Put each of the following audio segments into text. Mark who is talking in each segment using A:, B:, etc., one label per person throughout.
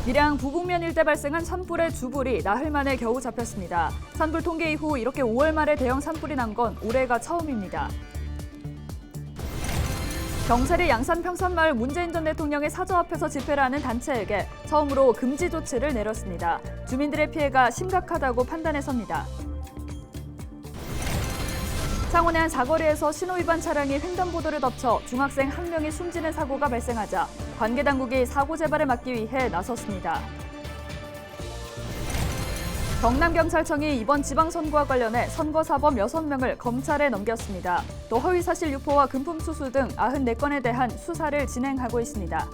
A: 밀양 부북면 일대 발생한 산불의 주불이 나흘 만에 겨우 잡혔습니다. 산불 통계 이후 이렇게 5월 말에 대형 산불이 난 건 올해가 처음입니다. 경찰이 양산 평산마을 문재인 전 대통령의 사저 앞에서 집회를 하는 단체에게 처음으로 금지 조치를 내렸습니다. 주민들의 피해가 심각하다고 판단해서입니다. 창원의 한 사거리에서 신호위반 차량이 횡단보도를 덮쳐 중학생 한 명이 숨지는 사고가 발생하자 관계 당국이 사고 재발을 막기 위해 나섰습니다. 경남경찰청이 이번 지방선거와 관련해 선거사범 6명을 검찰에 넘겼습니다. 또 허위사실 유포와 금품 수수 등 94건에 대한 수사를 진행하고 있습니다.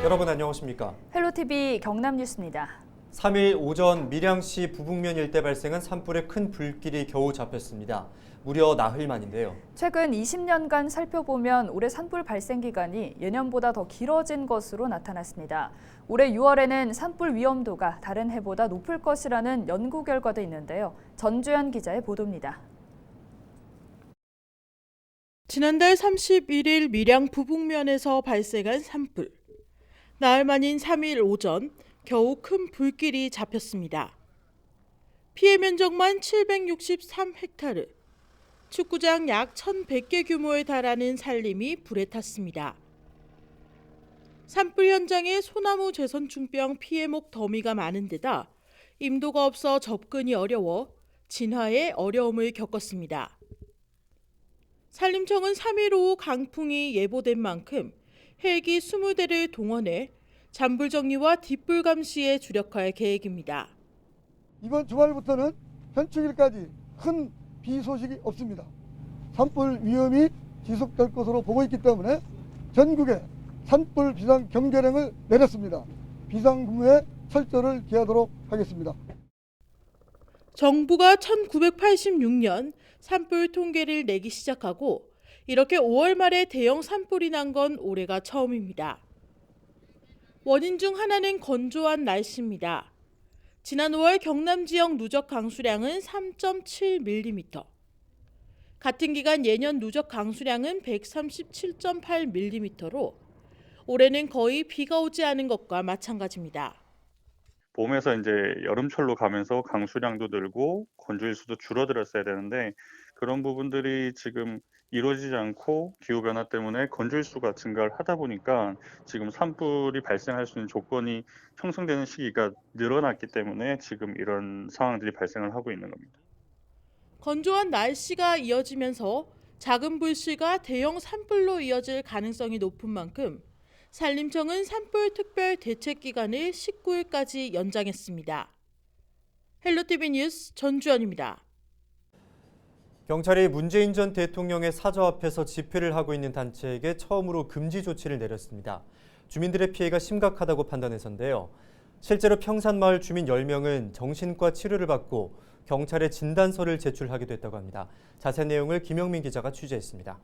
B: 여러분 안녕하십니까?
A: 헬로티비 경남뉴스입니다.
B: 3일 오전 밀양시 부북면 일대 발생한 산불에 큰 불길이 겨우 잡혔습니다. 무려 나흘 만인데요.
A: 최근 20년간 살펴보면 올해 산불 발생 기간이 예년보다 더 길어진 것으로 나타났습니다. 올해 6월에는 산불 위험도가 다른 해보다 높을 것이라는 연구 결과도 있는데요. 전주현 기자의 보도입니다.
C: 지난달 31일 밀양 부북면에서 발생한 산불. 나흘 만인 3일 오전 겨우 큰 불길이 잡혔습니다. 피해 면적만 763헥타르, 축구장 약 1,100개 규모에 달하는 산림이 불에 탔습니다. 산불 현장에 소나무 재선충병 피해목 더미가 많은 데다 임도가 없어 접근이 어려워 진화에 어려움을 겪었습니다. 산림청은 3일 오후 강풍이 예보된 만큼 헬기 20대를 동원해 잔불 정리와 뒷불 감시에 주력할 계획입니다.
D: 이번 주말부터는 현충일까지 큰 비 소식이 없습니다. 산불 위험이 지속될 것으로 보고 있기 때문에 전국에 산불 비상 경계령을 내렸습니다. 비상근무에 철저를 기하도록 하겠습니다.
C: 정부가 1986년 산불 통계를 내기 시작하고 이렇게 5월 말에 대형 산불이 난 건 올해가 처음입니다. 원인 중 하나는 건조한 날씨입니다. 지난 5월 경남 지역 누적 강수량은 3.7mm. 같은 기간 예년 누적 강수량은 137.8mm로 올해는 거의 비가 오지 않은 것과 마찬가지입니다.
E: 봄에서 이제 여름철로 가면서 강수량도 늘고 건조일수도 줄어들었어야 되는데 그런 부분들이 지금 이루어지지 않고 기후변화 때문에 건조일수가 증가를 하다 보니까 지금 산불이 발생할 수 있는 조건이 형성되는 시기가 늘어났기 때문에 지금 이런 상황들이 발생을 하고 있는 겁니다.
C: 건조한 날씨가 이어지면서 작은 불씨가 대형 산불로 이어질 가능성이 높은 만큼 산림청은 산불 특별 대책 기간을 19일까지 연장했습니다. 헬로티비 뉴스 전주현입니다.
B: 경찰이 문재인 전 대통령의 사저 앞에서 집회를 하고 있는 단체에게 처음으로 금지 조치를 내렸습니다. 주민들의 피해가 심각하다고 판단해서인데요. 실제로 평산마을 주민 10명은 정신과 치료를 받고 경찰에 진단서를 제출하기도 했다고 합니다. 자세한 내용을 김영민 기자가 취재했습니다.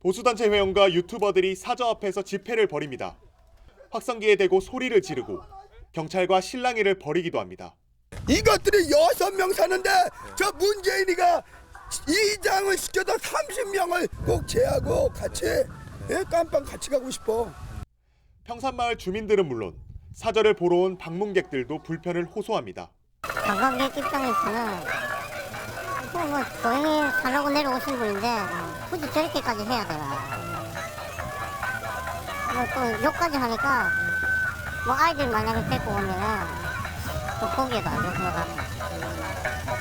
F: 보수단체 회원과 유튜버들이 사저 앞에서 집회를 벌입니다. 확성기에 대고 소리를 지르고 경찰과 실랑이를 벌이기도 합니다.
G: 이것들이 6명 사는데 저 문재인이가 이장을 시켜서 30명을 꼭 제하고 같이 깜빵 같이 가고 싶어.
F: 평산마을 주민들은 물론 사저를 보러 온 방문객들도 불편을 호소합니다.
H: 관광객 입장에서는 뭐 조용히 살라고 내려오신 분인데 굳이 저렇게까지 해야 되나. 또 욕까지 하니까 뭐 아이들 만약에 데리고 오면은 또 보기에도 안 좋은 것 같아요.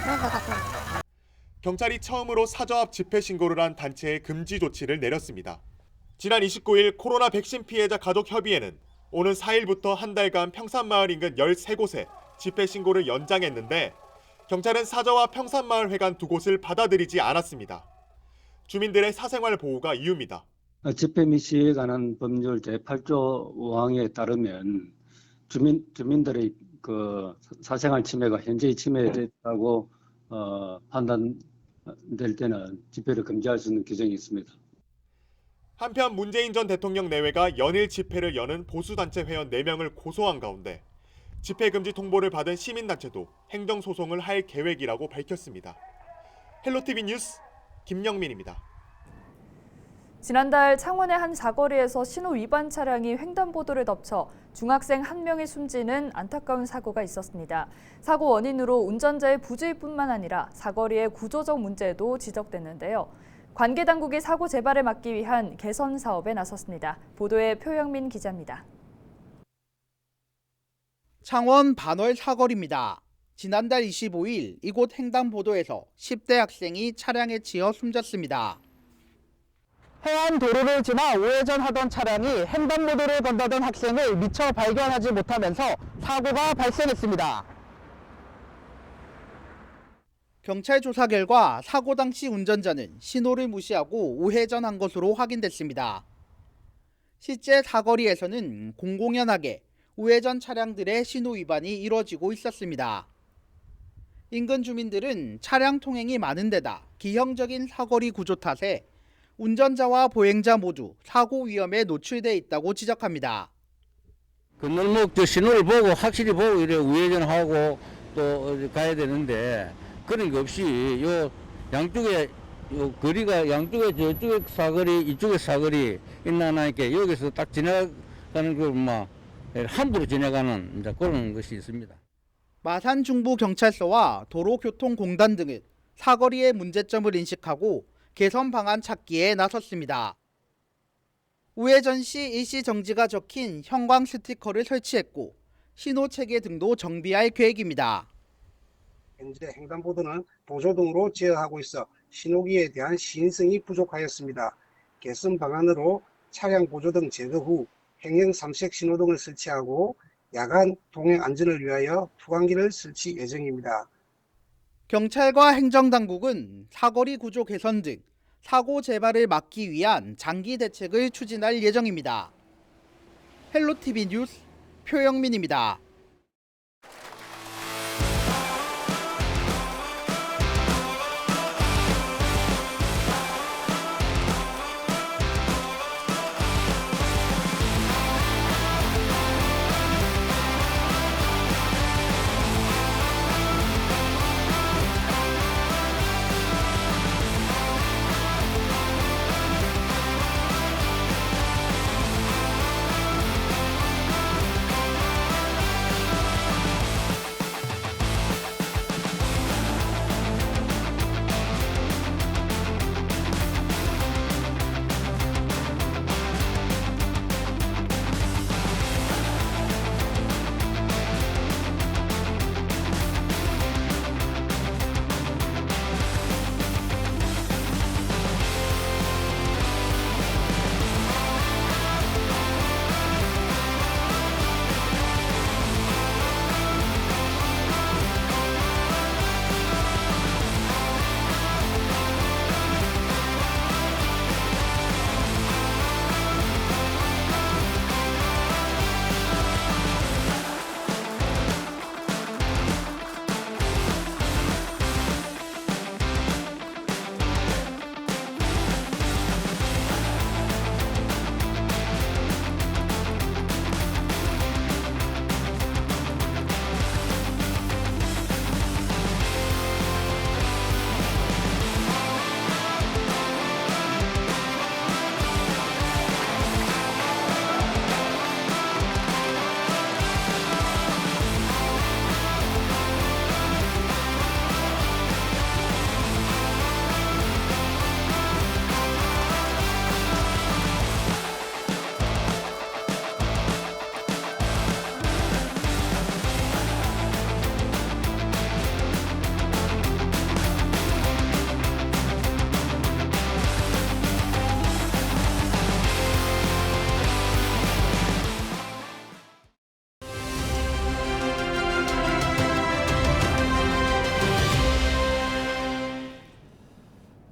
H: 그래서 가끔
F: 경찰이 처음으로 사저 앞 집회 신고를 한 단체에 금지 조치를 내렸습니다. 지난 29일 코로나 백신 피해자 가족협의회는 오는 4일부터 한 달간 평산마을 인근 13곳에 집회 신고를 연장했는데 경찰은 사저와 평산마을 회관 두 곳을 받아들이지 않았습니다. 주민들의 사생활 보호가 이유입니다.
I: 집회 및 시위에 관한 법률 제8조 5항에 따르면 주민들의 그 사생활 침해가 현저히 침해됐다고 될 때는 집회를 금지할 수 있는 규정이 있습니다.
F: 한편 문재인 전 대통령 내외가 연일 집회를 여는 보수단체 회원 4명을 고소한 가운데 집회 금지 통보를 받은 시민단체도 행정소송을 할 계획이라고 밝혔습니다. 헬로티비 뉴스 김영민입니다.
A: 지난달 창원의 한 사거리에서 신호 위반 차량이 횡단보도를 덮쳐 중학생 1명이 숨지는 안타까운 사고가 있었습니다. 사고 원인으로 운전자의 부주의뿐만 아니라 사거리의 구조적 문제도 지적됐는데요. 관계 당국이 사고 재발을 막기 위한 개선 사업에 나섰습니다. 보도에 표영민 기자입니다.
J: 창원 반월 사거리입니다. 지난달 25일 이곳 횡단보도에서 10대 학생이 차량에 치여 숨졌습니다. 해안 도로를 지나 우회전하던 차량이 횡단보도를 건너던 학생을 미처 발견하지 못하면서 사고가 발생했습니다. 경찰 조사 결과 사고 당시 운전자는 신호를 무시하고 우회전한 것으로 확인됐습니다. 실제 사거리에서는 공공연하게 우회전 차량들의 신호 위반이 이뤄지고 있었습니다. 인근 주민들은 차량 통행이 많은 데다 기형적인 사거리 구조 탓에 운전자와 보행자 모두 사고 위험에 노출돼 있다고 지적합니다.
K: 건널목 신호를 보고 확실히 보고 이래 우회전하고 또 가야 되는데 그런 게 없이 요 양쪽에 요 거리가 양쪽에 저쪽에 사거리 이쪽에 사거리 있나니까 여기서 딱 지나가는 걸 함부로 지나가는 이제 그런 것이 있습니다.
J: 마산 중부경찰서와 도로교통공단 등은 사거리의 문제점을 인식하고 개선 방안 찾기에 나섰습니다. 우회전 시 일시 정지가 적힌 형광 스티커를 설치했고 신호 체계 등도 정비할 계획입니다.
L: 현재 횡단보도는 보조등으로 제어하고 있어 신호기에 대한 시인성이 부족하였습니다. 개선 방안으로 차량 보조등 제거 후 행형 3색 신호등을 설치하고 야간 통행 안전을 위하여 투광기를 설치 예정입니다.
J: 경찰과 행정당국은 사거리 구조 개선 등 사고 재발을 막기 위한 장기 대책을 추진할 예정입니다. 헬로티비 뉴스 표영민입니다.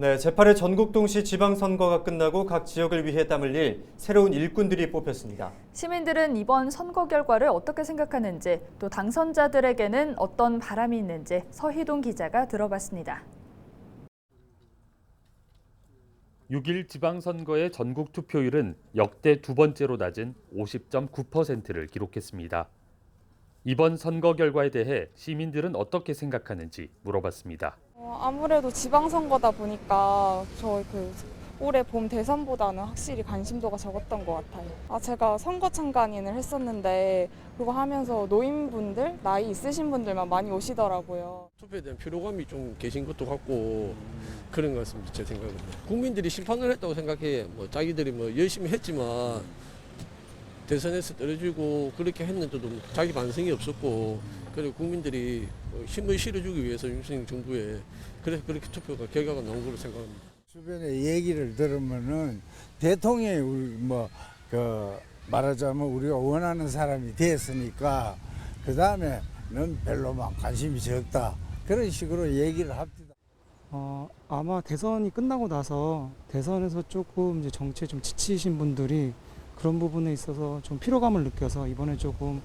B: 네, 제8회 전국동시 지방선거가 끝나고 각 지역을 위해 땀 흘릴 새로운 일꾼들이 뽑혔습니다.
A: 시민들은 이번 선거 결과를 어떻게 생각하는지, 또 당선자들에게는 어떤 바람이 있는지 서희동 기자가 들어봤습니다.
M: 6일 지방선거의 전국 투표율은 역대 두 번째로 낮은 50.9%를 기록했습니다. 이번 선거 결과에 대해 시민들은 어떻게 생각하는지 물어봤습니다.
N: 아무래도 지방선거다 보니까 올해 봄 대선보다는 확실히 관심도가 적었던 것 같아요. 제가 선거 참관인을 했었는데 그거 하면서 노인분들, 나이 있으신 분들만 많이 오시더라고요.
O: 투표에 대한 피로감이 좀 계신 것도 같고 그런 것 같습니다. 제 생각은. 국민들이 심판을 했다고 생각해. 자기들이 열심히 했지만 대선에서 떨어지고 그렇게 했는데도 자기 반성이 없었고 그리고 국민들이 힘을 실어주기 위해서 윤석열 정부에 그래서 그렇게 투표가 결과가 나온 걸로 생각합니다.
P: 주변에 얘기를 들으면은 대통령이 말하자면 우리가 원하는 사람이 됐으니까 그 다음에는 별로만 관심이 적다 그런 식으로 얘기를 합니다.
Q: 아마 대선이 끝나고 나서 대선에서 조금 이제 정치에 좀 지치신 분들이 그런 부분에 있어서 좀 피로감을 느껴서 이번에 조금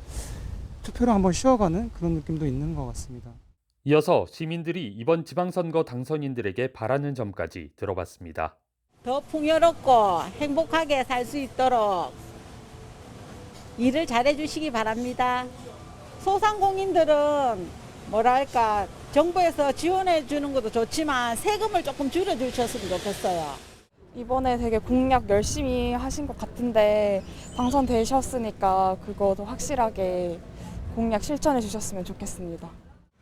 Q: 투표를 한번 쉬어가는 그런 느낌도 있는 것 같습니다.
M: 이어서 시민들이 이번 지방선거 당선인들에게 바라는 점까지 들어봤습니다.
R: 더 풍요롭고 행복하게 살 수 있도록 일을 잘해 주시기 바랍니다. 소상공인들은 정부에서 지원해 주는 것도 좋지만 세금을 조금 줄여 주셨으면 좋겠어요.
N: 이번에 되게 공약 열심히 하신 것 같은데 당선되셨으니까 그거도 확실하게 공약 실천해 주셨으면 좋겠습니다.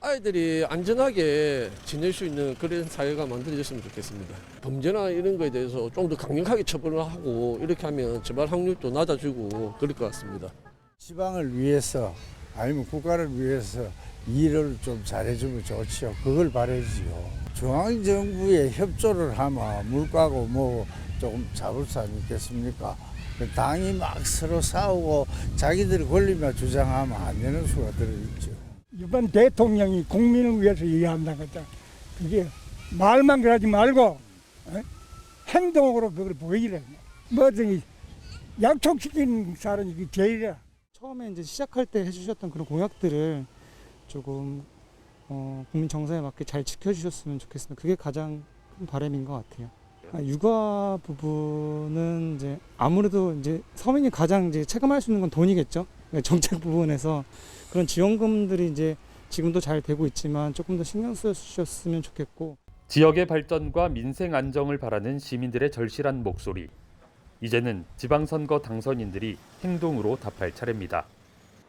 O: 아이들이 안전하게 지낼 수 있는 그런 사회가 만들어졌으면 좋겠습니다. 범죄나 이런 거에 대해서 좀 더 강력하게 처벌을 하고 이렇게 하면 재발 확률도 낮아지고 그럴 것 같습니다.
P: 지방을 위해서 아니면 국가를 위해서 일을 좀 잘해주면 좋지요. 그걸 바라지요. 중앙정부에 협조를 하면 물가고 조금 잡을 수 아니겠습니까? 당이 막 서로 싸우고 자기들의 권리만 주장하면 안 되는 수가 들어있죠.
S: 이번 대통령이 국민을 위해서 일한다는 거죠. 그게 말만 그러지 말고 행동으로 그걸 보이래. 뭐든지 약속시킨 사람이 제일이야.
Q: 처음에 이제 시작할 때 해주셨던 그런 공약들을 조금 국민 정서에 맞게 잘 지켜주셨으면 좋겠습니다. 그게 가장 큰 바람인 것 같아요. 육아 부분은 이제 아무래도 이제 서민이 가장 이제 체감할 수 있는 건 돈이겠죠. 정책 부분에서 그런 지원금들이 이제 지금도 잘 되고 있지만 조금 더 신경 쓰셨으면 좋겠고.
M: 지역의 발전과 민생 안정을 바라는 시민들의 절실한 목소리. 이제는 지방선거 당선인들이 행동으로 답할 차례입니다.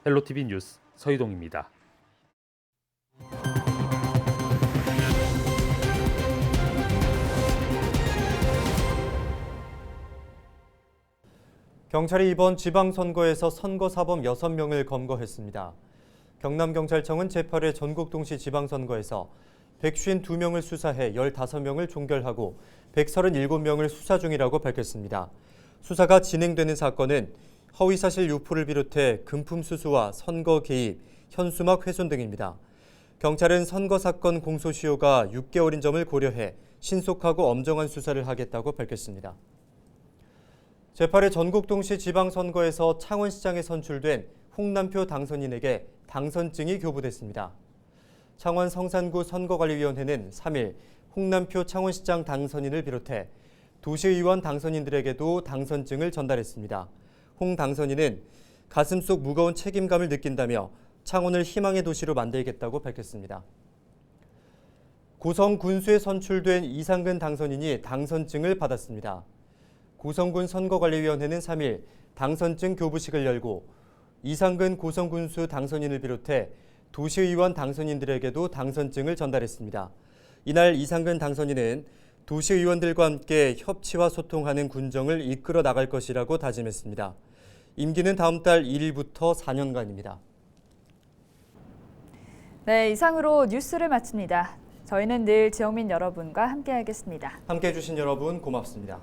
M: 헬로티비 뉴스 서희동입니다.
B: 경찰이 이번 지방선거에서 선거사범 6명을 검거했습니다. 경남경찰청은 제8회 전국동시 지방선거에서 152명을 수사해 15명을 종결하고 137명을 수사 중이라고 밝혔습니다. 수사가 진행되는 사건은 허위사실 유포를 비롯해 금품 수수와 선거 개입, 현수막 훼손 등입니다. 경찰은 선거사건 공소시효가 6개월인 점을 고려해 신속하고 엄정한 수사를 하겠다고 밝혔습니다. 제8회 전국동시 지방선거에서 창원시장에 선출된 홍남표 당선인에게 당선증이 교부됐습니다. 창원 성산구 선거관리위원회는 3일 홍남표 창원시장 당선인을 비롯해 도시의원 당선인들에게도 당선증을 전달했습니다. 홍 당선인은 가슴속 무거운 책임감을 느낀다며 창원을 희망의 도시로 만들겠다고 밝혔습니다. 고성 군수에 선출된 이상근 당선인이 당선증을 받았습니다. 고성군 선거관리위원회는 3일 당선증 교부식을 열고 이상근 고성군수 당선인을 비롯해 도시의원 당선인들에게도 당선증을 전달했습니다. 이날 이상근 당선인은 도시의원들과 함께 협치와 소통하는 군정을 이끌어 나갈 것이라고 다짐했습니다. 임기는 다음 달 1일부터 4년간입니다.
A: 네, 이상으로 뉴스를 마칩니다. 저희는 늘 지역민 여러분과 함께하겠습니다.
B: 함께해 주신 여러분 고맙습니다.